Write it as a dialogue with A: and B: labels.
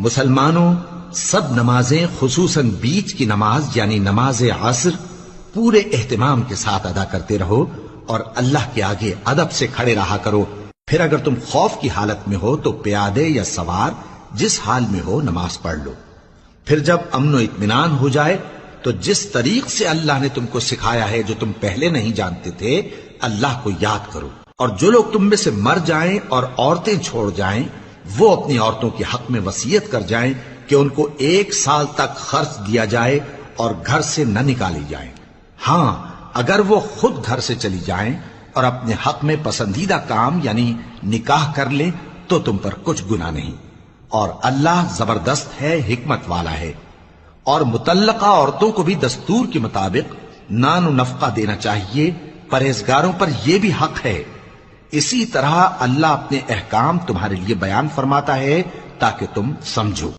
A: مسلمانوں، سب نمازیں خصوصاً بیچ کی نماز یعنی نماز عصر پورے اہتمام کے ساتھ ادا کرتے رہو اور اللہ کے آگے ادب سے کھڑے رہا کرو. پھر اگر تم خوف کی حالت میں ہو تو پیادے یا سوار جس حال میں ہو نماز پڑھ لو. پھر جب امن و اطمینان ہو جائے تو جس طریق سے اللہ نے تم کو سکھایا ہے جو تم پہلے نہیں جانتے تھے اللہ کو یاد کرو. اور جو لوگ تم میں سے مر جائیں اور عورتیں چھوڑ جائیں وہ اپنی عورتوں کے حق میں وصیت کر جائیں کہ ان کو 1 سال تک خرچ دیا جائے اور گھر سے نہ نکالی جائیں. ہاں اگر وہ خود گھر سے چلی جائیں اور اپنے حق میں پسندیدہ کام یعنی نکاح کر لیں تو تم پر کچھ گناہ نہیں. اور اللہ زبردست ہے، حکمت والا ہے. اور مطلقہ عورتوں کو بھی دستور کے مطابق نان و نفقہ دینا چاہیے. پرہیزگاروں پر یہ بھی حق ہے. اسی طرح اللہ اپنے احکام تمہارے لیے بیان فرماتا ہے تاکہ تم سمجھو.